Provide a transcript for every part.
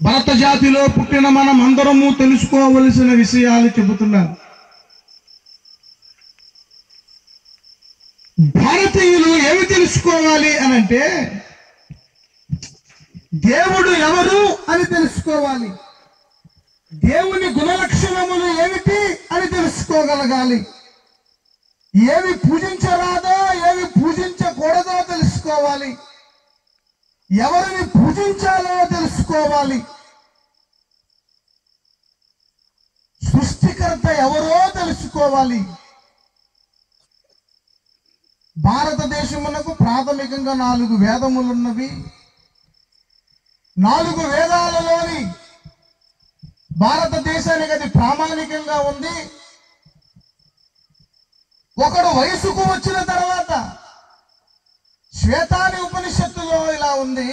భరత జాతిలో పుట్టిన మనం అందరము తెలుసుకోవలసిన విషయాలు చెబుతున్నారు. భారతీయులు ఏమి తెలుసుకోవాలి అనంటే, దేవుడు ఎవరు అని తెలుసుకోవాలి, దేవుని గుణలక్షణములు ఏమిటి అని తెలుసుకోగలగాలి, ఏవి పూజించరాదో ఏవి పూజించకూడదో తెలుసుకోవాలి, ఎవరిని పూజించాలో తెలుసుకోవాలి, సృష్టికర్త ఎవరో తెలుసుకోవాలి. భారతదేశమునకు ప్రాథమికంగా 4 వేదములున్నవి. 4 వేదాలలోని భారతదేశానికి అది ప్రామాణికంగా ఉంది. ఒకడు వయసుకు వచ్చిన తర్వాత శ్వేతాని ఉపనిషత్తులో ఇలా ఉంది,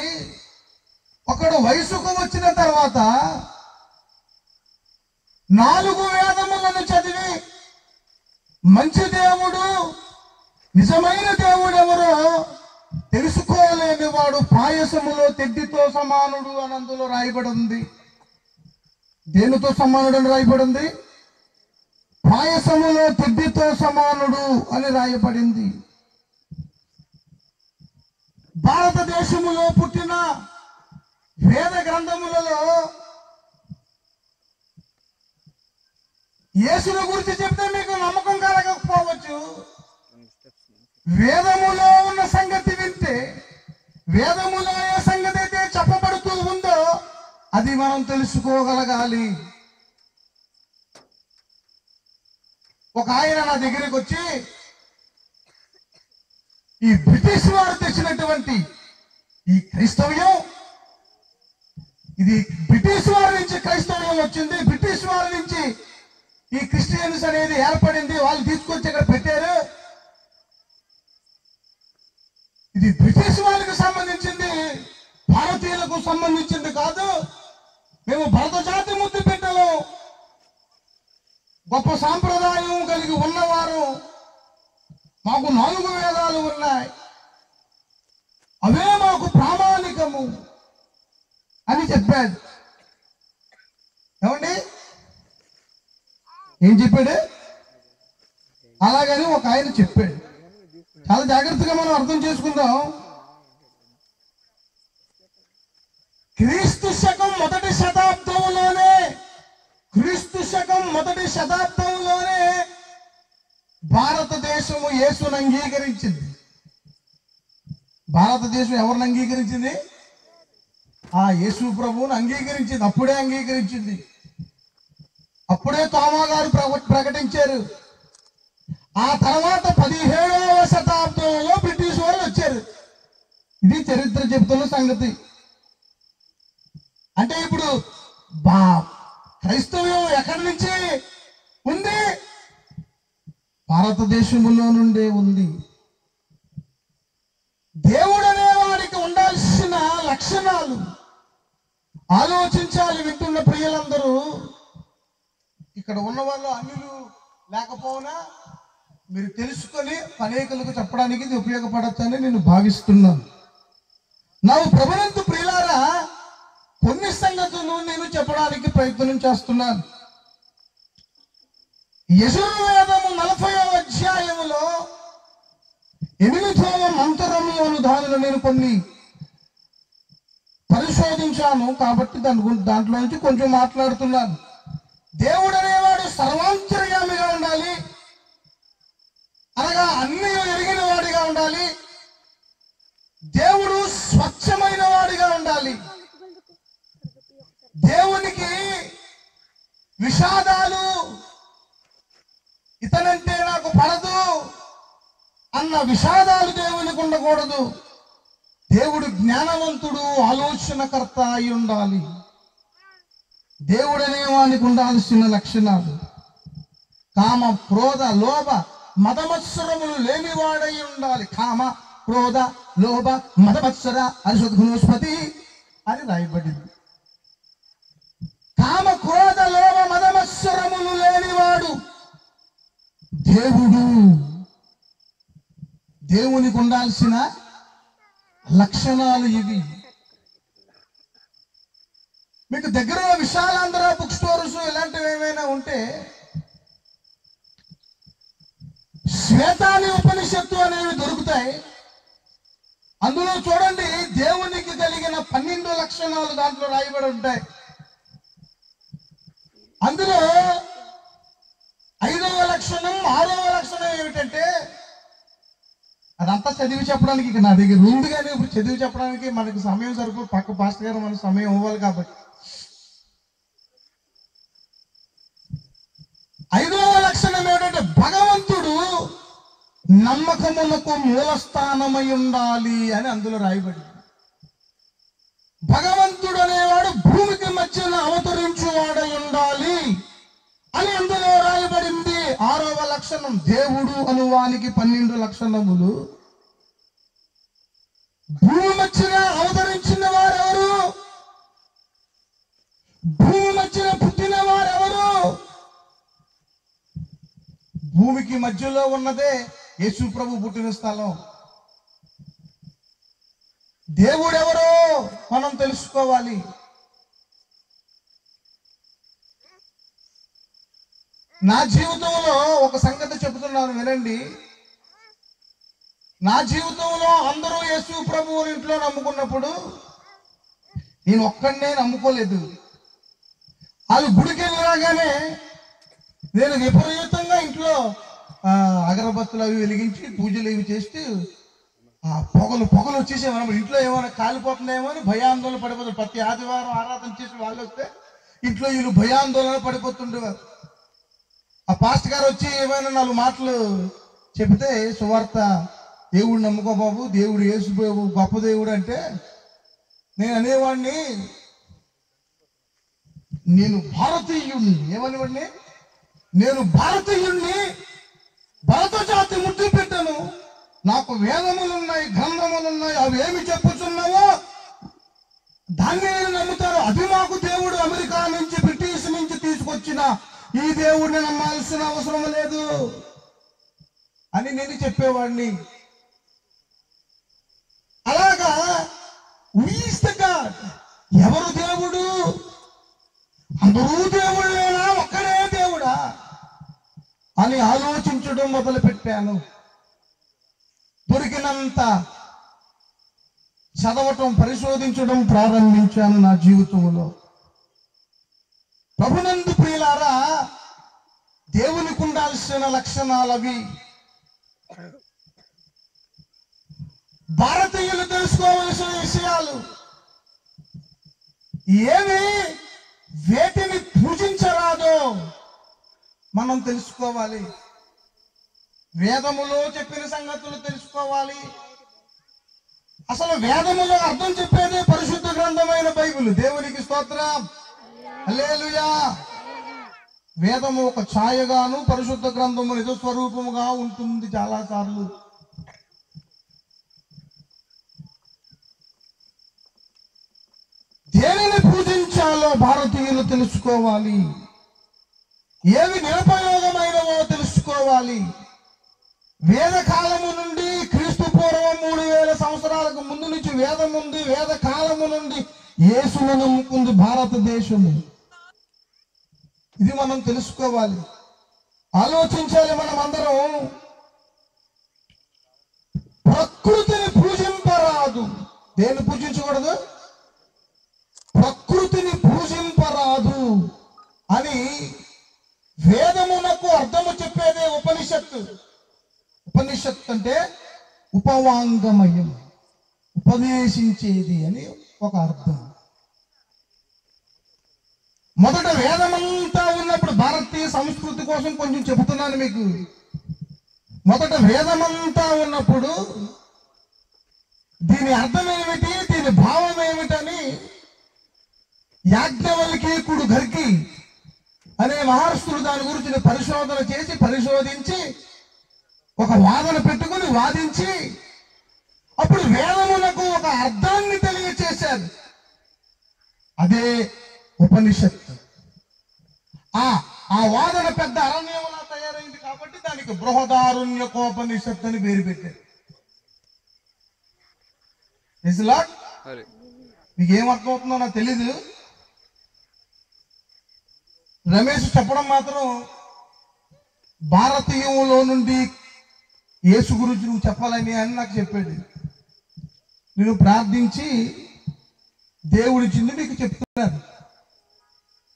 ఒకడు వయసుకు వచ్చిన తర్వాత 4 వేదములను చదివి మంచి దేవుడు నిజమైన దేవుడు ఎవరో తెలుసుకోలేని వాడు పాయసములో తెడ్డితో సమానుడు అని అందులో రాయబడి ఉంది. దేనితో సమానుడు అని రాయబడి ఉంది? పాయసములో తెడ్డితో సమానుడు అని రాయబడింది. భారతదేశములో పుట్టిన వేద గ్రంథములలో యేసుని గురించి చెప్తే మీకు నమ్మకం కలగకపోవచ్చు. వేదములో ఉన్న సంగతి వింటే, వేదములో ఏ సంగతి అయితే చెప్పబడుతూ ఉందో అది మనం తెలుసుకోగలగాలి. ఒక ఆయన నా దగ్గరికి వచ్చి, ఈ బ్రిటిష్ వారు తెచ్చినటువంటి ఈ క్రైస్తవ్యం, ఇది బ్రిటిష్ వారి నుంచి క్రైస్తవ్యం వచ్చింది, బ్రిటిష్ వారి నుంచి ఈ క్రిస్టియన్స్ అనేది ఏర్పడింది, వాళ్ళు తీసుకొచ్చి ఇక్కడ పెట్టారు, ఇది బ్రిటిష్ వాళ్ళకి సంబంధించింది, భారతీయులకు సంబంధించింది కాదు. మేము భరత జాతి ముద్దు పెట్టలు, గొప్ప సాంప్రదాయం కలిగి ఉన్నవారు, మాకు 4 వేదాలు ఉన్నాయి, అవే మాకు ప్రామాణికము అని చెప్పాడు. ఏమండి, ఏం చెప్పాడు? అలాగని ఒక ఆయన చెప్పాడు. చాలా జాగ్రత్తగా మనం అర్థం చేసుకుందాం. క్రీస్తు శకం మొదటి శతాబ్దంలోనే భారతదేశము యేసును అంగీకరించింది. భారతదేశం ఎవరిని అంగీకరించింది? ఆ యేసు ప్రభువును అంగీకరించింది. అప్పుడే అంగీకరించింది. అప్పుడే తోమా గారు ప్రకటించారు. ఆ తర్వాత 17వ శతాబ్దంలో బ్రిటిష్ వాళ్ళు వచ్చారు. ఇది చరిత్ర చెబుతున్న సంగతి. అంటే ఇప్పుడు క్రైస్తవ్యం ఎక్కడి నుంచి ఉంది? భారతదేశంలో నుండే ఉంది. దేవుడు అనే వారికి ఉండాల్సిన లక్షణాలు ఆలోచించాలి. వింటున్న ప్రియులందరూ, ఇక్కడ ఉన్న వాళ్ళు అన్యులు లేకపోయినా మీరు తెలుసుకొని అనేకులకు చెప్పడానికి ఇది ఉపయోగపడచ్చని నేను భావిస్తున్నాను. నా ప్రభునందు ప్రియులారా, కొన్ని సంగతులు నేను చెప్పడానికి ప్రయత్నం చేస్తున్నాను. యెషుర్వేదము 40వ అధ్యాయములో 8వ మంత్రము అను దానిలో నేను కొన్ని పరిశోధించాను కాబట్టి దాంట్లో నుంచి కొంచెం మాట్లాడుతున్నాను. దేవుడు అనేవాడు సర్వాంతర్యామిగా ఉండాలి, అనగా అన్ని ఎరిగిన వాడిగా ఉండాలి. దేవుడు స్వచ్ఛమైన వాడిగా ఉండాలి. దేవునికి విషాదాలు, ఇతనంటే నాకు పడదు అన్న విషాదాలు దేవునికి ఉండకూడదు. దేవుడు జ్ఞానవంతుడు, ఆలోచనకర్త అయి ఉండాలి. దేవుడనే వానికి ఉండాల్సిన లక్షణాలు: కామ, క్రోధ, లోభ, మదమత్సరములు లేనివాడై ఉండాలి. కామ, క్రోధ, లోభ, మదమత్సర అరిషద్గుణోస్పతి అని రాయబడింది. కామ, క్రోధ, లోభ, మదమత్సరములు లేనివాడు దేవుడు. దేవునికి ఉండాల్సిన లక్షణాలు ఇవి. మీకు దగ్గర విశాలాంధ్ర బుక్ స్టోర్స్ ఇలాంటివి ఏమైనా ఉంటే శ్వేతాని ఉపనిషత్తు అనేవి దొరుకుతాయి. అందులో చూడండి, దేవునికి కలిగిన 12 లక్షణాలు దాంట్లో రాయబడి ఉంటాయి. అందులో 5వ లక్షణం 6వ లక్షణం ఏమిటంటే, అదంతా చదివి చెప్పడానికి ఇక నా దగ్గర ఉంది, కానీ ఇప్పుడు చదివి చెప్పడానికి మనకి సమయం సరిపో, పక్క పాస్టర్ గారు మనకు సమయం ఇవ్వాలి కాబట్టి 5వ లక్షణం ఏమిటంటే, భగవంతుడు నమ్మకమునకు మూలస్థానమై ఉండాలి అని అందులో రాయబడింది. భగవంతుడు అనేవాడు భూమికి మధ్యన అవతరించువాడై ఉండాలి అని అందులో రాయబడింది. 6వ లక్షణం, దేవుడు అనువానికి 12 లక్షణములు. భూమి మధ్యన అవతరించిన వారెవరు? భూమి మధ్యన పుట్టిన వారెవరు? భూమికి మధ్యలో ఉన్నదే యేసు ప్రభు పుట్టిన స్థలం. దేవుడెవరో మనం తెలుసుకోవాలి. నా జీవితంలో ఒక సంగతి చెబుతున్నాను, వినండి. నా జీవితంలో అందరూ యేసు ప్రభువుని ఇంట్లో నమ్ముకున్నప్పుడు నేను ఒక్కడనే నమ్ముకోలేదు. వాళ్ళు గుడికి వెళ్ళగానే నేను విపరీతంగా ఇంట్లో అగరబత్తులు అవి వెలిగించి పూజలు ఇవి చేస్తూ పొగలు వచ్చేసేమన్నమాట. ఇంట్లో ఏమైనా కాలిపోతుందేమో అని భయాందోళన పడిపోతుంది. ప్రతి ఆదివారం ఆరాధన చేసి వాళ్ళు వస్తే ఇంట్లో వీళ్ళు భయాందోళన పడిపోతుండేవారు. ఆ పాస్టర్ గారు వచ్చి ఏమైనా 4 మాటలు చెబితే, సువార్త దేవుడు నమ్ముకో బాబు, దేవుడు యేసు బాబు గొప్ప దేవుడు అంటే, నేను అనేవాడిని, నేను భారతీయుణ్ణి. ఏమనేవాడిని? నేను భారతీయుణ్ణి, భారత జాతి ముద్దు పెట్టాను, నాకు వేదములున్నాయి, గ్రంథములున్నాయి, అవి ఏమి చెప్పుచున్నావో దాన్ని నేను నమ్ముతాను. అది మాకు దేవుడు అమెరికా నుంచి, బ్రిటిష్ నుంచి తీసుకొచ్చిన ఈ దేవుడిని నమ్మాల్సిన అవసరం లేదు అని నేను చెప్పేవాడిని. అలాగా ఎవరు దేవుడు? అందరూ దేవుళ్ళేనా, ఒక్కడే దేవుడా అని ఆలోచించడం మొదలు పెట్టాను. దొరికినంత చదవటం, పరిశోధించడం ప్రారంభించాను నా జీవితంలో. ప్రభునందు ప్రియులారా, దేవునికి ఉండాల్సిన లక్షణాలవి. భారతీయులు తెలుసుకోవలసిన విషయాలు ఏమి, వేటిని పూజించరాదో మనం తెలుసుకోవాలి. వేదములో చెప్పిన సంగతులు తెలుసుకోవాలి. అసలు వేదములో అర్థం చెప్పేదే పరిశుద్ధ గ్రంథమైన బైబిల్. దేవునికి స్తోత్రం, హల్లెలూయా. వేదము ఒక ఛాయగాను, పరిశుద్ధ గ్రంథము నిజ స్వరూపముగా ఉంటుంది. చాలా సార్లు దేనిని పూజించాలో భారతీయులు తెలుసుకోవాలి. ఏవి నిరుపయోగమైనవో తెలుసుకోవాలి. వేద కాలము నుండి, క్రీస్తు పూర్వం 3000 సంవత్సరాలకు ముందు నుంచి వేదం ఉంది. వేద కాలము నుండి యేసును నమ్ముకుంది భారతదేశము. ఇది మనం తెలుసుకోవాలి, ఆలోచించాలి. మనం అందరం ప్రకృతిని పూజింపరాదు. దేన్ని పూజించకూడదు? ప్రకృతిని పూజింపరాదు అని వేదమునకు అర్థము చెప్పేదే ఉపనిషత్తు. ఉపనిషత్తు అంటే ఉపవాంగమయం, ఉపదేశించేది అని ఒక అర్థం. మొదట వేదమంతా ఉన్నప్పుడు, భారతీయ సంస్కృతి కోసం కొంచెం చెబుతున్నాను మీకు. మొదట వేదమంతా ఉన్నప్పుడు దీని అర్థం ఏమిటి, దీని భావం ఏమిటని యాజ్ఞవల్క్యుడు గర్గి అనే మహర్షులు దాని గురించి పరిశోధన చేసి, పరిశోధించి ఒక వాదన పెట్టుకుని వాదించి అప్పుడు వేదమునకు ఒక అర్థాన్ని తెలియచేశారు. అదే ఉపనిషత్తు. ఆ వాదన పెద్ద అరణ్యములా తయారైంది కాబట్టి దానికి బృహదారణ్యకోపనిషత్తు అని పేరు పెట్టారు. మీకు ఏమర్థమవుతుందో నాకు తెలీదు. రమేష్ చెప్పడం మాత్రం భారతీయంలో నుండి యేసు గురించి నువ్వు చెప్పాలని అని నాకు చెప్పాడు. నేను ప్రార్థించి దేవుడిచ్చింది మీకు చెప్తున్నాను.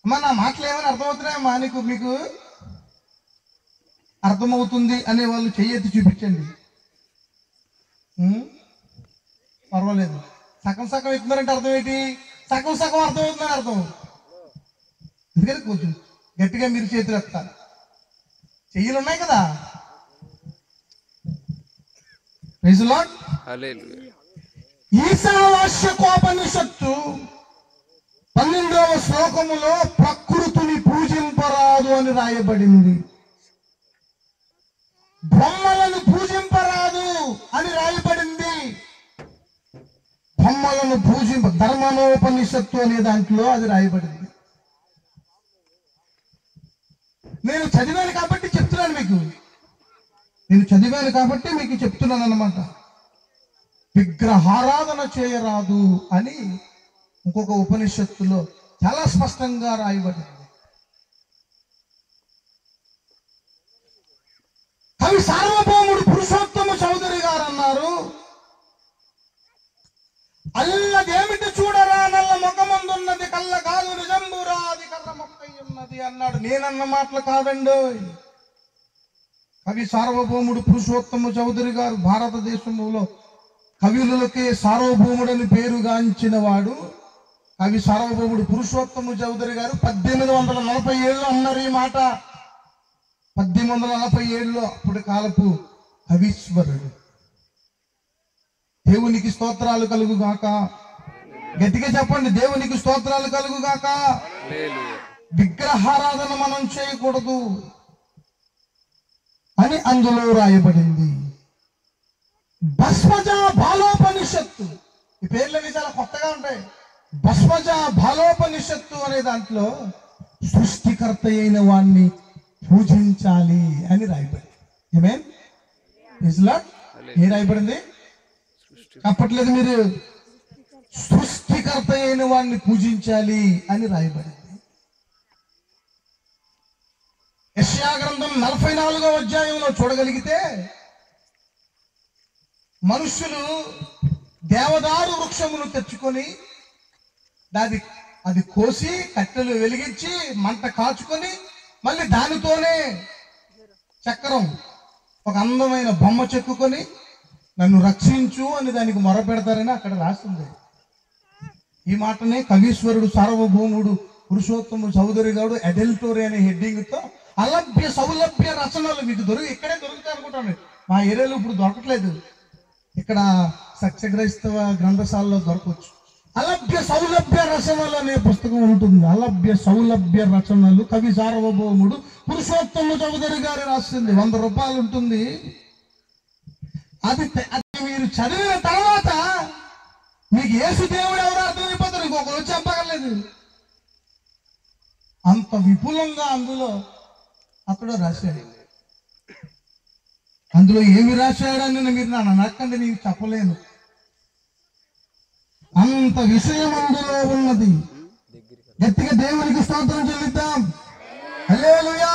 అమ్మా నా మాటలు ఏమైనా అర్థమవుతున్నాయమ్మా? మీకు అర్థమవుతుంది అనే వాళ్ళు చెయ్యెత్తి చూపించండి. పర్వాలేదు. సగం సగం ఎత్తున్నారంటే అర్థం ఏంటి? సగం సగం అర్థమవుతుందని అర్థం. ఎందుకంటే కొంచెం గట్టిగా మీరు చేతులు ఎత్తాలి. చెయ్యలు ఉన్నాయి కదా. Praise lord. ఈశావాస్యకోపనిషత్తు 12వ శ్లోకములో ప్రకృతిని పూజింపరాదు అని రాయబడింది. బొమ్మలను పూజింపరాదు అని రాయబడింది. బొమ్మలను ధర్మనోపనిషత్తు అనే దాంట్లో అది రాయబడింది. నేను చదివాను కాబట్టి చెప్తున్నాను మీకు చెప్తున్నాను అన్నమాట. విగ్రహారాధన చేయరాదు అని ఇంకొక ఉపనిషత్తులో చాలా స్పష్టంగా రాయబడింది. కవి సార్వభౌముడు పురుషోత్తమ చౌదరి గారు అన్నారు, అల్లదేమిటి చూడరా నల్ల ముఖమందున్నది కళ్ళ కాదు నిజంబురా అది కర్ర మొక్కై ఉన్నది అన్నాడు. నేనన్న మాటలు కాదండి. కవి సార్వభౌముడు పురుషోత్తమ చౌదరి గారు భారతదేశంలో కవులకే సార్వభౌముడని పేరుగాంచిన వాడు. కవి సార్వభౌముడు పురుషోత్తమ చౌదరి గారు 1847లో అన్నారు ఈ మాట. 1847లో అప్పుడు కాలపు కవీశ్వరుడు. దేవునికి స్తోత్రాలు కలుగుగాక. గట్టిగా చెప్పండి, దేవునికి స్తోత్రాలు కలుగుగాక. విగ్రహారాధన మనం చేయకూడదు అని అందులో రాయబడింది. భస్మజ బాలోపనిషత్తు, ఈ పేర్లన్నీ చాలా కొత్తగా ఉంటాయి. భస్మజ బాలోపనిషత్తు అనే దాంట్లో సృష్టికర్త అయిన వాణ్ణి పూజించాలి అని రాయబడింది. ఆమేన్. Praise lord. ఏం రాయబడింది? చెప్పట్లేదు మీరు. సృష్టికర్త అయిన వాణ్ణి పూజించాలి అని రాయబడింది. యెషయా గ్రంథం 44వ అధ్యాయంలో చూడగలిగితే మనుష్యులు దేవదారు వృక్షమును తెచ్చుకొని అది కోసి కట్టెలు వెలిగించి మంట కాచుకొని మళ్ళీ దానితోనే చక్రం ఒక అందమైన బొమ్మ చెక్కుకొని నన్ను రక్షించు అని దానికి మొర పెడతారని అక్కడ రాస్తుంది. ఈ మాటనే కవీశ్వరుడు సార్వభౌముడు పురుషోత్తమ చౌదరి గారు అడల్టోరీ అనే హెడ్డింగ్ తో అలభ్య సౌలభ్య రచనలు మీకు ఇక్కడే దొరుకుతాయి అనుకుంటాను. మా ఏరియాలో ఇప్పుడు దొరకట్లేదు. ఇక్కడ సత్యక్రైస్తవ గ్రంథశాలలో దొరకవచ్చు. అలభ్య సౌలభ్య రచనలు అనే పుస్తకం ఉంటుంది. అలభ్య సౌలభ్య రచనలు కవి సార్వభౌముడు పురుషోత్తమ చౌదరి గారు రాసింది. 100 రూపాయలు ఉంటుంది. అది మీరు చదివిన తర్వాత మీకు యేసు దేవుడు ఎవరు అర్థమైపోతారు. ఇంకొకరు వచ్చి చెప్పగలేదు. అంత విపులంగా అందులో అతడు రాశాడు. అందులో ఏమి రాశాడని మీరు నన్ను అనకండి, నీకు చెప్పలేను. అంత విషయం అందులో ఉన్నది. గట్టిగా దేవునికి స్తోత్రం చెల్లిద్దాం. హల్లెలూయా.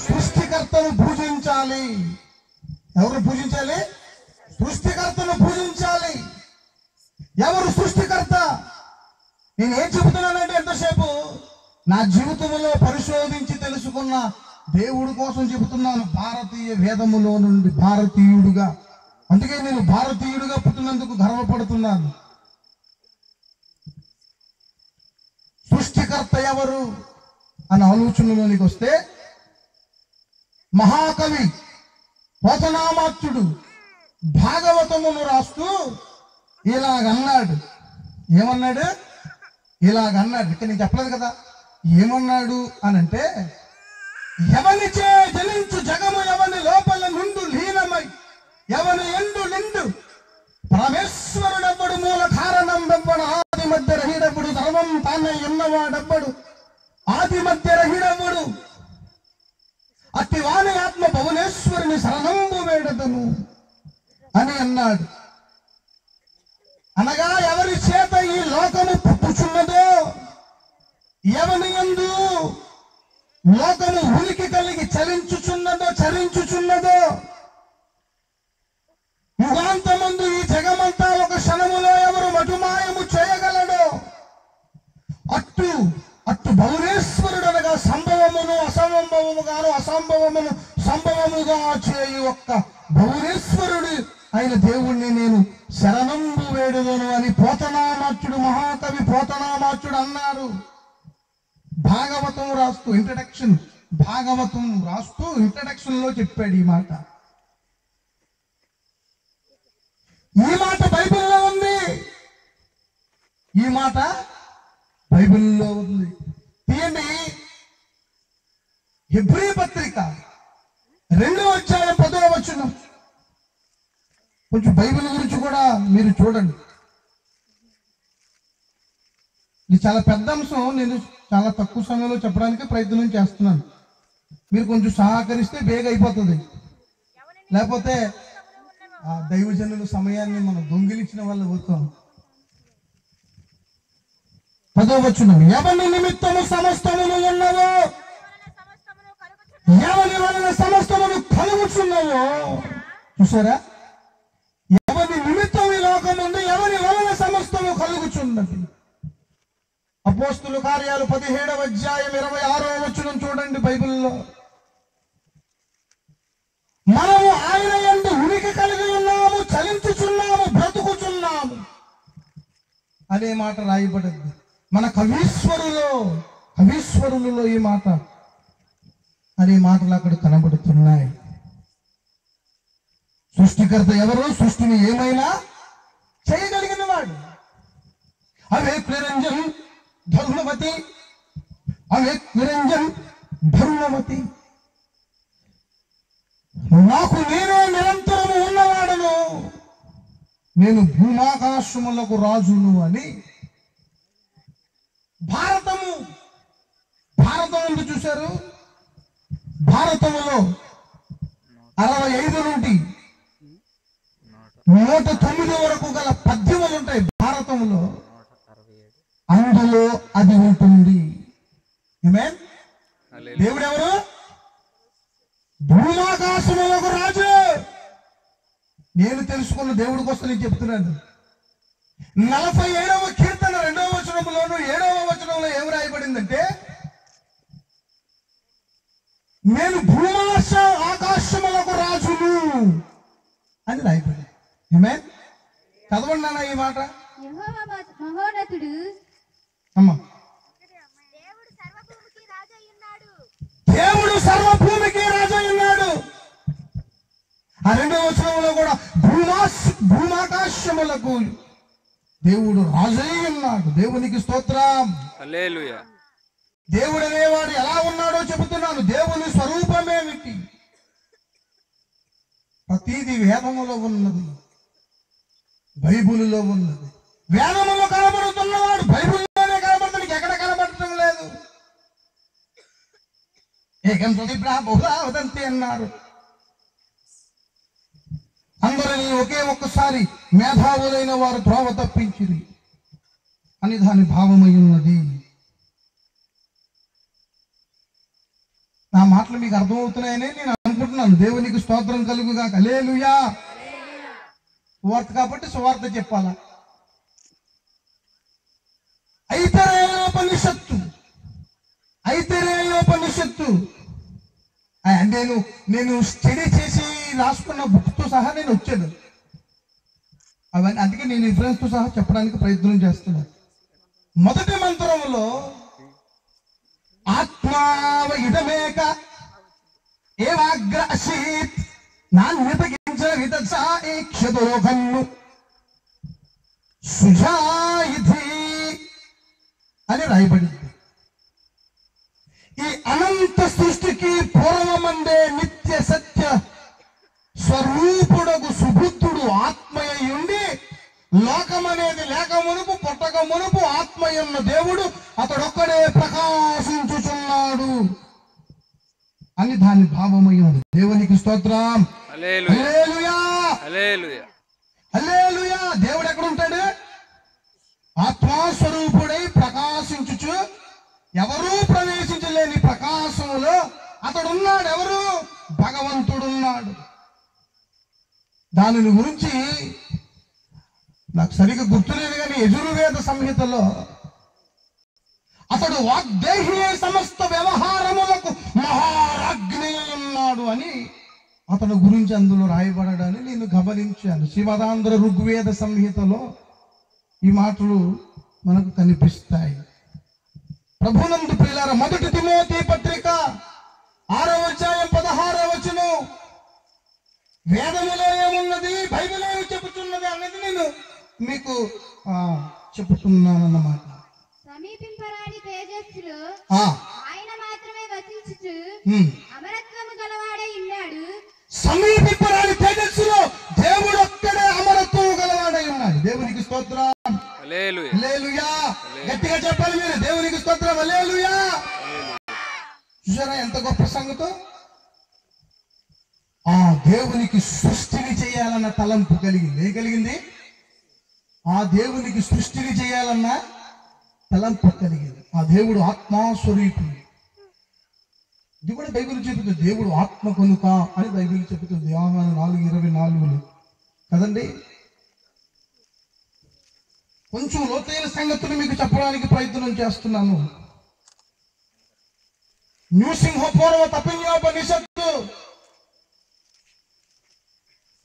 సృష్టికర్తను పూజించాలి. ఎవరు పూజించాలి? సృష్టికర్తను పూజించాలి. ఎవరు సృష్టికర్త? నేనేం చెబుతున్నానంటే ఎంతసేపు నా జీవితంలో పరిశోధించి తెలుసుకున్న దేవుడి కోసం చెబుతున్నాను. భారతీయ వేదములో నుండి భారతీయుడుగా, అందుకే నేను భారతీయుడుగా పుట్టినందుకు గర్వపడుతున్నాను. సృష్టికర్త ఎవరు అనే ఆలోచనలోనికి వస్తే మహాకవి పోతనామాత్యుడు భాగవతమును రాస్తూ ఇలాగన్నాడు. ఏమన్నాడు? ఇలాగన్నాడు. ఇక్కడ నేను చెప్పలేదు కదా ఏమన్నాడు అనంటే, ఎవనిచే జనించు జగము ఎవని లోపల నుండు లీనమై ఎవని ఎందు నిండు పరమేశ్వరుడెవ్వడు మూల కారణం వెవ్వడు ఆది మధ్య రహిడెవ్వడు సర్వం తానే ఎన్నవాడెవ్వడు ఆది మధ్య రహిడెవ్వడు అట్టి వాని ఆత్మ భువనేశ్వరుని శరణంబు వేడదను అని అన్నాడు. అనగా ఎవరి చేత ఈ లోకము పుట్టుచున్నదో, ఎవని యందు లోకము ఉనికి కలిగి చరించుచున్నదో యుగాంతమందు ఈ జగమంతా ఒక క్షణములో ఎవరు మటుమాయము చేయగలడో అట్టు భువనేశ్వరుడు అనగా సంభవమును అసంభవముగాను అసంభవమును సంభవముగా చేయు ఒక్క భువనేశ్వరుడు అయిన దేవుణ్ణి నేను శరణంబు వేడుదను అని పోతనామాచ్యుడు, మహాకవి పోతనామాచ్యుడు అన్నారు. భాగవతం రాస్తూ ఇంట్రడక్షన్ లో చెప్పాడు ఈ మాట. ఈ మాట బైబిల్లో ఉంది. తీయండి. హెబ్రీ పత్రిక 2వ అధ్యాయం 10వ వచనం. కొంచెం బైబిల్ గురించి కూడా మీరు చూడండి. ఇది చాలా పెద్ద అంశం. నేను చాలా తక్కువ సమయంలో చెప్పడానికి ప్రయత్నం చేస్తున్నాను. మీరు కొంచెం సహకరిస్తే బేగ అయిపోతుంది. లేకపోతే ఆ దైవజనుల సమయాన్ని మనం దొంగిలించిన వాళ్ళు అవుతాం. 10వ వచనం. ఎవరి నిమిత్తము సమస్తమును ఉన్నవో, ఎవరి వలన సమస్తమును కలుగుచున్నవో. చూసారా? ఎవరి నిమిత్తం ఈ లోకం ఉంది, ఎవరి వలన సమస్తము కలుగుచున్నది. అపోస్తుల కార్యాలు 17వ అధ్యాయం 26వ వచనం చూడండి బైబిల్లో. మనము ఆయన యందు ఉనికి కలిగి ఉన్నాము, చలించుచున్నాము, బ్రతుకుచున్నాము అనే మాట రాయబడింది. మన కవీశ్వరులలో ఈ మాట అనే మాటలు అక్కడ కనబడుతున్నాయి. సృష్టికర్త ఎవరు? సృష్టిని ఏమైనా చేయగలిగిన వాడు. అవేక్ నిరంజన్ ధర్మవతి. నాకు నేనే నిరంతరము ఉన్నవాడను, నేను భూమాకాశములకు రాజును అని భారతం ఎందుకు చూశారు? భారతములో 65 నుండి 109 వరకు గల పద్యములు ఉంటాయి భారతములో. అందులో అది ఉంటుంది. దేవుడు ఎవరు? భూమాకాశములకు రాజు. నేను తెలుసుకున్న దేవుడి కోసం నేను చెప్తున్నాను. 47వ కీర్తన 2వ వచనంలోను 7వ వచనంలో ఏం రాయబడిందంటే, నేను ఆకాశములకు రాజును అని రాయబడింది. చదవండి నాన్న ఈ మాట. అమ్మా, దేవుడు సర్వభూమికి రాజు అయ్యున్నాడు. ఆ 2వ వచనంలో కూడా భూమాకాశములకు దేవుడు రాజు అయి ఉన్నాడు. దేవునికి స్తోత్రం. హల్లెలూయా. దేవుడు అనేవాడు ఎలా ఉన్నాడో చెబుతున్నాను. దేవుని స్వరూపమేమిటి? ప్రతిదీ వేదములో ఉన్నది, బైబిలులో ఉన్నది. వేదములో కనబడుతున్నవాడు బైబిల్లోనే కనబడుతుంది, ఎక్కడ కనబడటం లేదు. ఏకం బహుళావదంతి అన్నారు. అందరినీ ఒకే ఒక్కసారి మేధావులైన వారు త్రోవ తప్పించిరి అని దాని భావమై ఉన్నది. నా మాటలు మీకు అర్థమవుతున్నాయని నేను అనుకుంటున్నాను. దేవునికి స్తోత్రం కలుగుగాక. హల్లెలూయా. సువార్త కాబట్టి సువార్త చెప్పాలా? ఐతరేయోపనిషత్తు నేను స్టడీ చేసి రాసుకున్న బుక్తో సహా నేను వచ్చాను. అవన్నీ అందుకే నేను రిఫరెన్స్ తో సహా చెప్పడానికి ప్రయత్నం చేస్తున్నాను. మొదటి మంత్రంలో ఆత్మావ ఇదమేక ఏవాగ్ర అసీత్ నాణ్యత గింజను సుజాయిధి అని రాయబడింది. ఈ అనంత సృష్టికి పూర్వమందే నిత్య సత్య స్వరూపుడకు సుబుద్ధుడు ఆత్మయ్యుండి లోకమనేది లేక మునుపు పుట్టక మునుపు ఆత్మయున్న దేవుడు అతడొక్కడే ప్రకాశించుచున్నాడు అని దాని భావమయ్యింది. దేవునికి స్తోత్రం. హల్లెలూయా. హల్లెలూయా. హల్లెలూయా. దేవుడు ఎక్కడ ఉంటాడు? ఆత్మస్వరూపుడై ప్రకాశించుచు ఎవరూ ప్రవేశించ లేని ప్రకాశములో అతడున్నాడు. ఎవరు? భగవంతుడున్నాడు. దానిని గురించి నాకు సరిగ్గా గుర్తులేదు కానీ యజుర్వేద సంహితలో అతడు వాగ్దేహి సమస్త వ్యవహారములకు మహారాజ్ఞి ఉన్నాడు అని అతని గురించి అందులో రాయబడడాన్ని నేను గమనించాను. శ్రీమదాంధ్ర ఋగ్వేద సంహితలో ఈ మాటలు మనకు కనిపిస్తాయి. ప్రభునందు ప్రియులారా, 1 తిమోతి పత్రిక 6వ అధ్యాయం 16వ వచనం, వేదములో ఏమున్నది, బైబిల్ ఏమి చెబుతున్నది అన్నది నేను మీకు చెబుతున్నానన్నమాట. సమీపింపరాని తేజస్సులో ఆయన మాత్రమే వసించుచు అమరత్వము గలవాడై ఉన్నాడు. సమీపింపరాని తేజస్సులో దేవుడు ఒక్కడే అమరత్వము గలవాడై ఉన్నాడు. దేవునికి స్తోత్రం, హల్లెలూయా. గట్టిగా చెప్పాలి మీరు, దేవునికి స్తోత్రం, హల్లెలూయా. చూసారా ఎంత గొప్ప సంగతో? ఆ దేవునికి సృష్టిని చేయాలన్న తలంపు కలిగింది. ఏం కలిగింది? ఆ దేవునికి సృష్టిని చేయాలన్న తలంపు కలిగింది. ఆ దేవుడు ఆత్మస్వరూపుడు. ఇది కూడా బైబిల్ చెబుతుంది. దేవుడు ఆత్మ కనుక అని బైబిల్ చెబుతుంది. యోహాను 4:24 కదండి. కొంచెం లోతైన సంగతులు మీకు చెప్పడానికి ప్రయత్నం చేస్తున్నాను. న్యూసింహపూర్వ తపిన్యోపనిషత్తు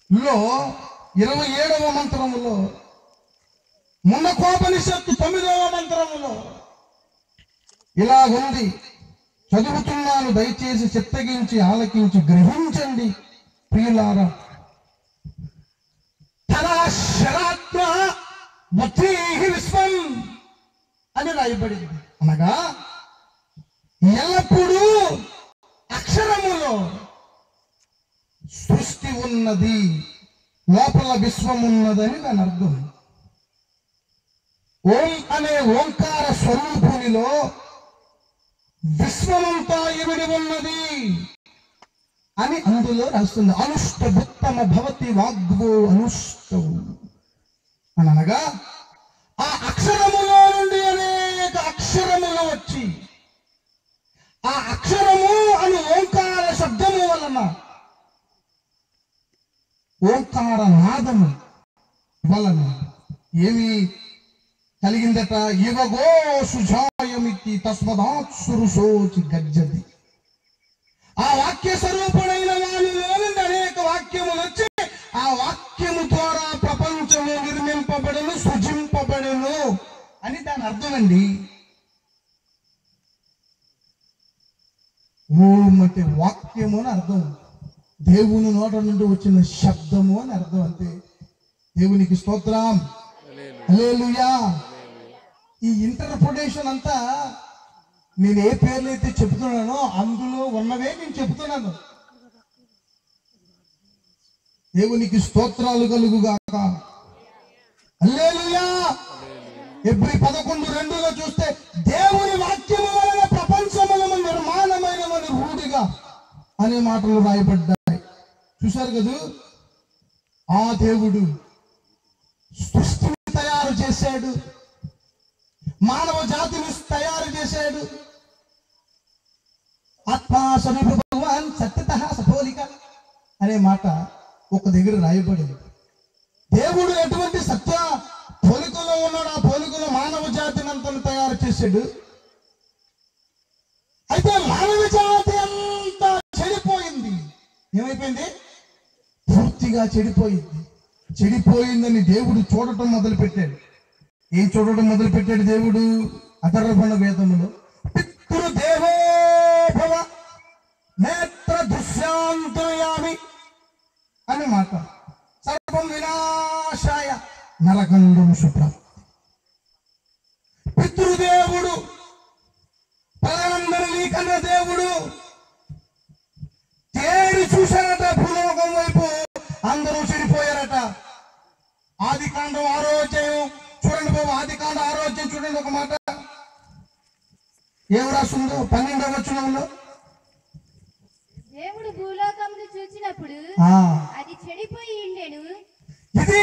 లో 27వ మంత్రములో, ముండకోపనిషత్తు 9వ మంత్రములో ఇలా ఉంది. చదువుతున్నాను, దయచేసి చిత్తగించి ఆలకించి గ్రహించండి ప్రియులారా. తరాశరాత్మ విశ్వం అని రాయబడింది. అనగా ఎల్లప్పుడూ అక్షరములో సృష్టి ఉన్నది, లోపల విశ్వం ఉన్నదని దాని అర్థం. ఓం అనే ఓంకార స్వరూపునిలో విశ్వమంతా ఇమిడి ఉన్నది అని అందులో రాస్తుంది. అనుష్టభుత్తమ భవతి వాగ్వో అనుష్టవు అని అనగా ఆ అక్షరములో నుండి అనేక అక్షరములు వచ్చి ఆ అక్షరము అని ఓంకార శబ్దము వలన ఓంకార నాదము వలన ఏమి కలిగిందట? యువగో సుజాయమితి తస్మదాత్ సురుసోచి గజ్జది. ఆ వాక్య స్వరూపుడైన వానిలో నుండి అనేక వాక్యములు వచ్చి ఆ వాక్యము ద్వారా ప్రపంచము నిర్మింపబడును, సృజింపబడును అని దాని అర్థం అండి. ఓం అంటే వాక్యము అని అర్థం, దేవుని నోట నుండి వచ్చిన శబ్దము అని అర్థం. అంతే. దేవునికి స్తోత్రం, హల్లెలూయా. ఈ ఇంటర్ప్రిటేషన్ అంతా నేను ఏ పేర్లు అయితే చెబుతున్నానో అందులో ఉన్నవే నేను చెబుతున్నాను. దేవునికి స్తోత్రాలు కలుగుగాక, హల్లెలూయా. ఎబ్రీ 11:2లో చూస్తే దేవుని వాక్యము వలన ప్రపంచములను నిర్మాణమైనవని రూఢిగా అనే మాటలు రాయబడ్డాయి. చూశారు కదూ? ఆ దేవుడు సృష్టిని తయారు చేశాడు, మానవ జాతిని తయారు చేశాడు. ఆత్మా స్వరూప భగవాన్ సత్యతః సపోలిక అనే మాట ఒక దగ్గర రాయబడింది. దేవుడు ఎటువంటి సత్య పోలికలో ఉన్నాడు. ఆ పోలికలో మానవ జాతిని అంతా తయారు చేశాడు. అయితే మానవ జాతి అంతా చెడిపోయింది. ఏమైపోయింది? పూర్తిగా చెడిపోయింది. చెడిపోయిందని దేవుడు చూడటం మొదలుపెట్టాడు. ఏం చూడటం మొదలుపెట్టాడు దేవుడు? అథర్వణ వేదములో పితృదేవో భవ నేత్ర దృశ్యాంతర్యామి అనే మాట. సర్వం వినాశాయ నరకండం సుప్రాప్తి. పితృదేవుడు, పరానందరినీ కన్న దేవుడు తేరి చూశారట భూలోకం వైపు. అందరూ చెడిపోయారట. ఆదికాండం 6వ అధ్యాయం చూడండి బాబు. ఆదికాండం 6వ అధ్యాయం చూడండి. ఒక మాట ఏం రాస్తుందో 12వ వచనంలో, దేవుడు భూలోకమును చూచినప్పుడు అది చెడిపోయి ఉండెను. ఇది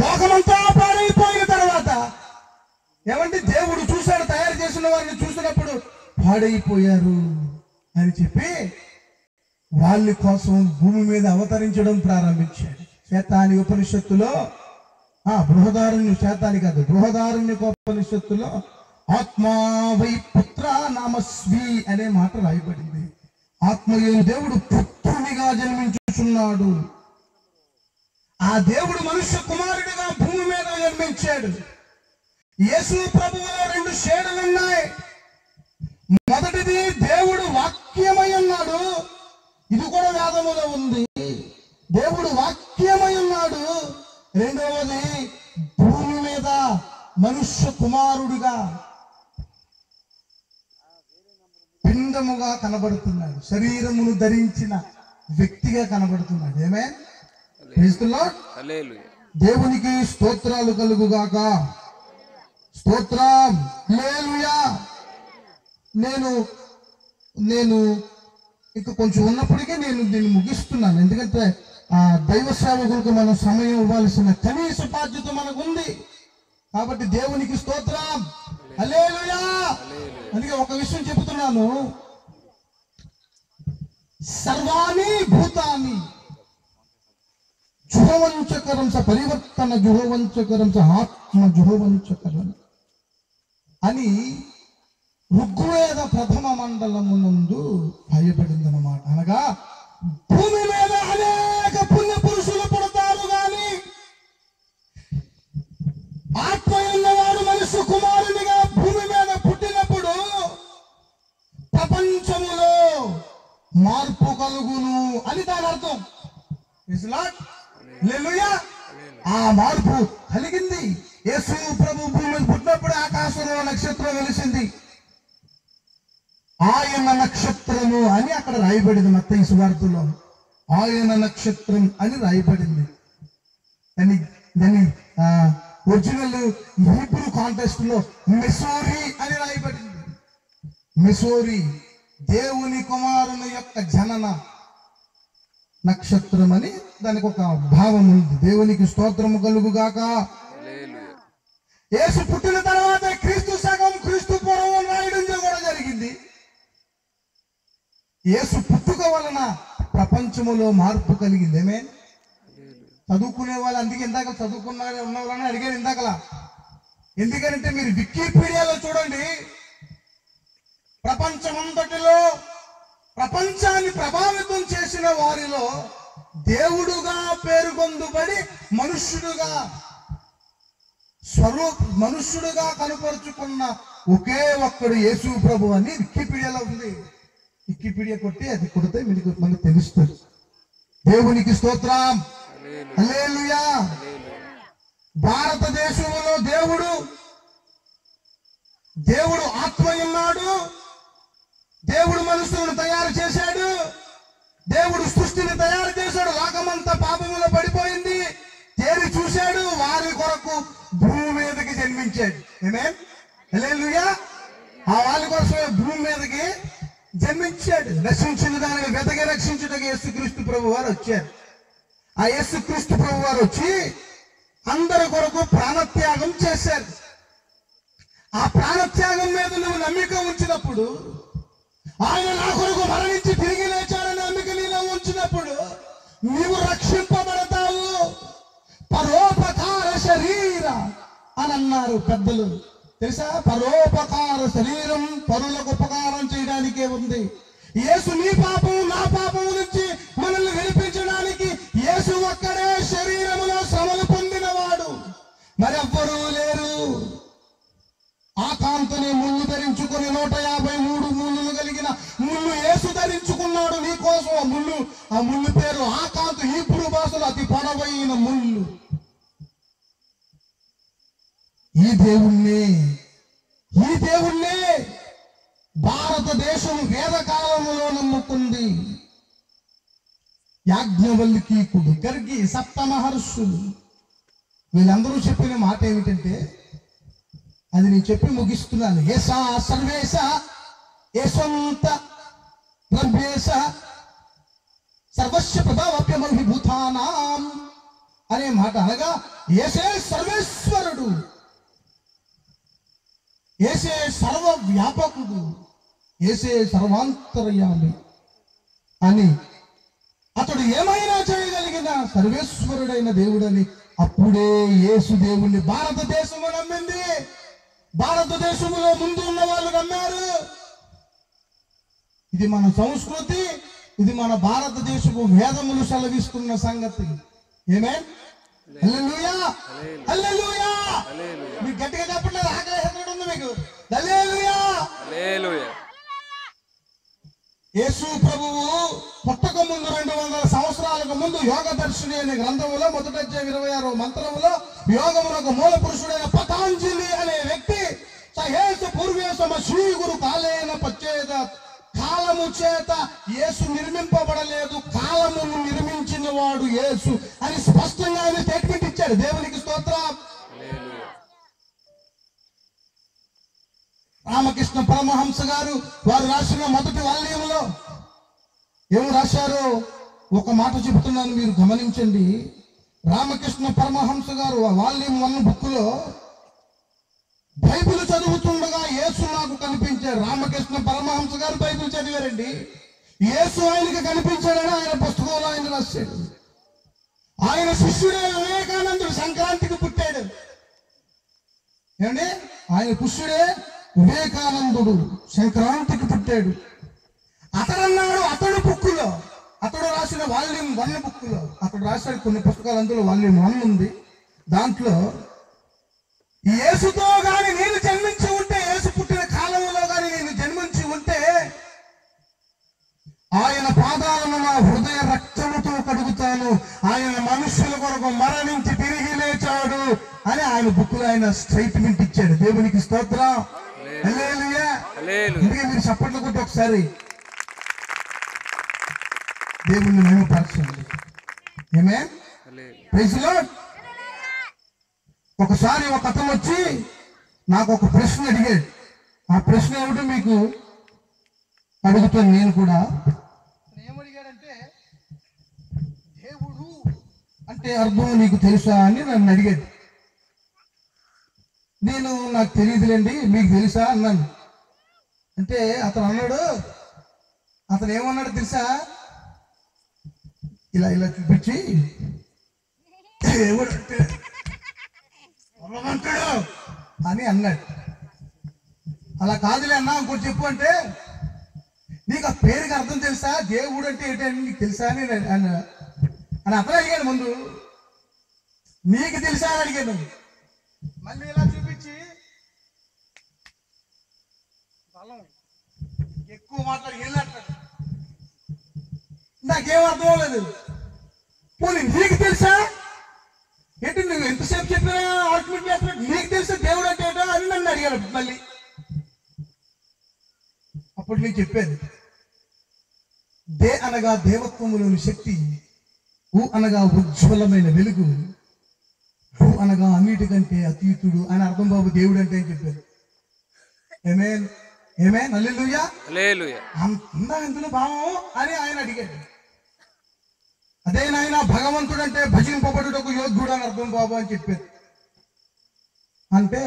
లోకమంతా పాడైపోయిన తర్వాత ఏమంటే దేవుడు చూశాడు, తయారు చేసిన వారిని చూసినప్పుడు పాడైపోయారు అని చెప్పి వాళ్ళ కోసం భూమి మీద అవతరించడం ప్రారంభించాడు. శాతాని ఉపనిషత్తులో బృహదారణ్య శాతాని కాదు బృహదారణ్యోపనిషత్తులో ఆత్మా వై పుత్ర నామస్వి అనే మాట రాయబడింది. ఆత్మయే దేవుడు పుత్రునిగా జన్మించుచున్నాడు. ఆ దేవుడు మనుష్య కుమారుడిగా భూమి మీద జన్మించాడు. యేసు ప్రభువులో 2 షేడలు ఉన్నాయి. మొదటిది దేవుడు వాక్యమై ఉన్నాడు. ఇది కూడా వేదములో ఉంది. దేవుడు వాక్యమై ఉన్నాడు. రెండవది భూమి మీద మనుష్య కుమారుడిగా పిండముగా కనబడుతున్నాడు. శరీరమును ధరించిన వ్యక్తిగా కనబడుతున్నాడు. ఏమే దేవునికి స్తోత్రాలు కలుగుగాక. స్తోత్రం. హల్లెలూయా. నేను ఇక కొంచెం ఉన్నప్పటికీ నేను దీన్ని ముగిస్తున్నాను. ఎందుకంటే దైవ సేవకులకు మనం సమయం ఇవ్వాల్సిన కనీస బాధ్యత మనకు ఉంది. కాబట్టి దేవునికి స్తోత్రం. హల్లెలూయా. అందుకే ఒక విషయం చెబుతున్నాను. సర్వాణి భూతాని జుహవంచకరం స పరివర్తన జుహవంచకరం స ఆత్మ జుహవంచకరం అని ఋగ్వేద ప్రథమ మండలమునందు భయపడిందన్నమాట. అనగా భూమి మీద అనేక పుణ్య పురుషులు పుడతారు కానీ ఆత్మ ఉన్నవాడు మనుష్య కుమారునిగా భూమి మీద పుట్టినప్పుడు ప్రపంచములో మార్పు కలుగును అని దాని అర్థం. ఆ మార్పు కలిగింది. యేసు ప్రభు భూమి పుట్టినప్పుడు ఆకాశంలో నక్షత్రం వెలిసింది. ఆయన నక్షత్రము అని అక్కడ రాయబడింది. మత్తయి సువార్తలో ఆయన నక్షత్రం అని రాయబడింది. దాని ఒరిజినల్ హీబ్రూ కాంటెక్స్ట్ లో మెసోరి అని రాయబడింది. మెసోరి దేవుని కుమారుని యొక్క జనన నక్షత్రం అని దానికి ఒక భావం ఉంది. దేవునికి స్తోత్రము కలుగుగాక. యేసు పుట్టిన తర్వాత క్రీస్తు శకం క్రీస్తు పూర్వం రాయడం కూడా జరిగింది. యేసు పుట్టుక వలన ప్రపంచములో మార్పు కలిగింది. ఏమే చదువుకునే వాళ్ళు అందుకే ఇందాక చదువుకున్న వాళ్ళని అడిగారు ఇందాకలా. ఎందుకంటే మీరు వికీపీడియాలో చూడండి, ప్రపంచమంతటిలో ప్రపంచాన్ని ప్రభావితం చేసిన వారిలో దేవుడుగా పేరుగొందుబడి మనుష్యుడుగా కనుపరుచుకున్న ఒకే ఒక్కడు యేసు ప్రభు అని వికీపీడియాలో ఉంది. వికీపీడియా కొట్టి అది కొడితే మనకు తెలుస్తుంది. దేవునికి స్తోత్రం. హల్లెలూయా. భారతదేశంలో దేవుడు ఆత్మ ఉన్నాడు. దేవుడు మనుషులను తయారు చేశాడు. దేవుడు సృష్టిని తయారు చేశాడు. లోకమంతా పాపములో పడిపోయింది. తేరి చూశాడు. వారి కొరకు భూమి మీదకి జన్మించాడు. ఆమేన్. హల్లెలూయా. ఆ వాళ్ళ కోసమే భూమి మీదకి జన్మించాడు. రక్షించిన దానిని వెతకి రక్షించుటకు యేసుక్రీస్తు ప్రభు వారు వచ్చారు. ఆ యేసుక్రీస్తు ప్రభు వారు వచ్చి అందరి కొరకు ప్రాణత్యాగం చేశారు. ఆ ప్రాణత్యాగం మీద నువ్వు నమ్మిక ఉంచినప్పుడు, ఆయన నా కొరకు మరణించి తిరిగి లేచాడని నమ్మిక నీలో ఉంచినప్పుడు నీవు రక్షింపబడతావు. పరోపకార శరీర అని అన్నారు పెద్దలు. తెలుసా? పరోపకార శరీరం పరులకు ఉపకారం చేయడానికే ఉంది. యేసు నీ పాపం నా పాపం నుంచి మనల్ని విడిపించడానికి యేసు ఒక్కడే శరీరములో శ్రమలు పొందినవాడు, మరెవ్వరూ లేరు. ఆకాంతని ముళ్ళు ధరించుకొని 153 ముళ్ళు కలిగిన ముళ్ళు యేసు ధరించుకున్నాడు నీ కోసం. ఆ ముళ్ళు పేరు ఆకాంత. హీబ్రూ భాషలో అతి పొడవైన ముళ్ళు. ఈ దేవుణ్ణే భారతదేశం వేదకాలములో నమ్ముకుంది. యాజ్ఞవల్క్యుడు, గర్గి, సప్త మహర్షులు వీళ్ళందరూ చెప్పిన మాట ఏమిటంటే, అది నేను చెప్పి ముగిస్తున్నాను. ఏసా సర్వేశ ఏసంత ద్రవ్యేశ సర్వస్య ప్రభావప్యమహిభూతానాం అనే మాట. అనగా ఏసే సర్వేశ్వరుడు, ఏసే సర్వ వ్యాపకుడు, యేసే సర్వాంతర్యామి అని, అతడు ఏమైనా చేయగలిగిన సర్వేశ్వరుడైన దేవుడని అప్పుడే యేసు దేవుణ్ణి భారతదేశము నమ్మింది. భారతదేశంలో ముందు ఉన్న వాళ్ళు నమ్మారు. ఇది మన సంస్కృతి, ఇది మన భారతదేశపు వేదములు సెలవిస్తున్న సంగతి. ఆమేన్. హల్లెలూయా, హల్లెలూయా. మీకు గట్టిగా చెప్పట్లేదు, ఆకలి ఉంది మీకు. హల్లెలూయా, హల్లెలూయా. యేసు ప్రభువు పుట్టక ముందు 200 సంవత్సరాలకు ముందు యోగ దర్శిని అనే గ్రంథములో మొదటి అధ్యాయం 26వ మంత్రములో యోగమునకు మూల పురుషుడైన పతాంజలి అనే వ్యక్తి సహేసు పూర్వేశమ శ్రీగురు కాలేన పచ్చేత కాలము చేత యేసు నిర్మింపబడలేదు, కాలమును నిర్మించిన వాడు యేసు అని స్పష్టంగా ఆయన స్టేట్మెంట్ ఇచ్చాడు. దేవునికి స్తోత్రం. రామకృష్ణ పరమహంస గారు వారు రాసిన మొదటి వాల్యంలో ఏమి రాశారో ఒక మాట చెబుతున్నాను, మీరు గమనించండి. రామకృష్ణ పరమహంస గారు వాల్యం 1 బుక్లో బైబిల్ చదువుతుండగా యేసు నాకు కనిపించాడు. రామకృష్ణ పరమహంస గారు బైబిల్ చదివారండి. యేసు ఆయనకి కనిపించాడని ఆయన పుస్తకంలో ఆయన రాశాడు. ఆయన శిష్యుడే వివేకానందుడు సంక్రాంతికి పుట్టాడు. ఏమండి, ఆయన శిష్యుడే వివేకానందుడు సంక్రాంతికి పుట్టాడు. అతడు బుక్కులో, అతడు రాసిన వాల్యూమ్ 1 బుక్కులో అతడు రాశాడు కొన్ని పుస్తకాలు. అందులో వాల్యూమ్ 1 ఉంది. దాంట్లో యేసుతో గాని నేను జన్మించి ఉంటే, యేసు పుట్టిన కాలంలో గాని నేను జన్మించి ఉంటే ఆయన పాదాలను నా హృదయ రక్తముతో కడుగుతాను, ఆయన మనుష్యుల కొరకు మరణించి తిరిగి లేచాడు అని ఆయన బుక్కులో ఆయన స్టేట్మెంట్ ఇచ్చాడు. దేవునికి స్తోత్రం. హల్లెలూయా. అందుకే మీరు చప్పట్లు కొట్టి ఒకసారి దేవుణ్ణి మహిమపరచండి. ఆమేన్. Praise the lord. ఒకసారి ఒక అతను వచ్చి నాకు ఒక ప్రశ్న అడిగాడు. ఆ ప్రశ్న ఏమిటో మీకు అడుగుతాను నేను కూడా. ఏమడిగాడంటే, దేవుడు అంటే అర్థం నీకు తెలుసా అని నన్ను అడిగాడు. నాకు తెలియదులేండి, మీకు తెలుసా అన్నాను. అంటే అతను అన్నాడు, అతను ఏమన్నాడు తెలుసా, ఇలా ఇలా చూపించి దేవుడు అంటే అని అన్నాడు. అలా కాదులే అన్నా, ఇంకోటి చెప్పు అంటే, నీకు ఆ పేరుకి అర్థం తెలుసా, దేవుడు అంటే ఏంటని నీకు తెలుసా అని అతను అడిగాడు. ముందు నీకు తెలుసా అని అడిగాను. మళ్ళీ ఇలా చూపించి బలం ఎక్కువ మాట్లాడి వెళ్ళాడు. నాకేం అర్థం అవ్వలేదు. పోనీ నీకు తెలుసా ఏంటి, నువ్వు ఎంతసేపు చెప్పినా ఆర్గ్యుమెంట్ చేస్తున్నా, నీకు తెలుసా దేవుడు అంటే ఏంటో అని నన్ను అడిగాడు. మళ్ళీ అప్పుడు నేను చెప్పాను, దే అనగా దేవత్వములోని శక్తి, ఊ అనగా ఉజ్వలమైన వెలుగు, ఊ అనగా అన్నిటికంటే అతీతుడు అని అర్థం బాబు దేవుడు అంటే అని చెప్పారు. ఆమేన్, ఆమేన్, హల్లెలూయా, హల్లెలూయా. అంతా ఎందులో భావం అని ఆయన అడిగాడు. అదే నాయన భగవంతుడు అంటే భజింపబడుటకు యోగ్యుడు అని అర్థం బాబు అని చెప్పారు. అంటే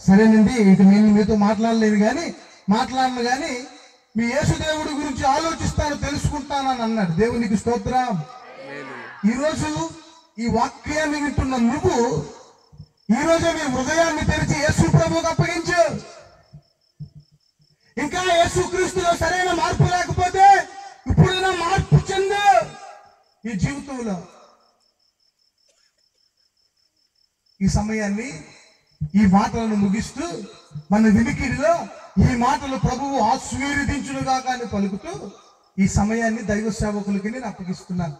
సరేనండి, ఇక నేను మీతో మాట్లాడలేదు మాట్లాడను కానీ మీ యేసుదేవుడి గురించి ఆలోచిస్తాను, తెలుసుకుంటానని అన్నాడు. దేవునికి స్తోత్రం. ఈరోజు ఈ వాక్యాన్ని వింటున్న నువ్వు ఈరోజు మీ హృదయాన్ని తెరిచి యేసు ప్రభువుకు అప్పగించు. ఇంకా యేసు క్రీస్తులో సరైన మార్పు లేకపోతే ఇప్పుడైనా మార్పు చెందు ఈ జీవితంలో. ఈ సమయాన్ని ఈ మాటలను ముగిస్తూ మన వినికిడిలో ఈ మాటలు ప్రభువు ఆశీర్వదించునుగా కానీ పలుకుతూ ఈ సమయాన్ని దైవ సేవకులకి నేను అప్పగిస్తున్నాను.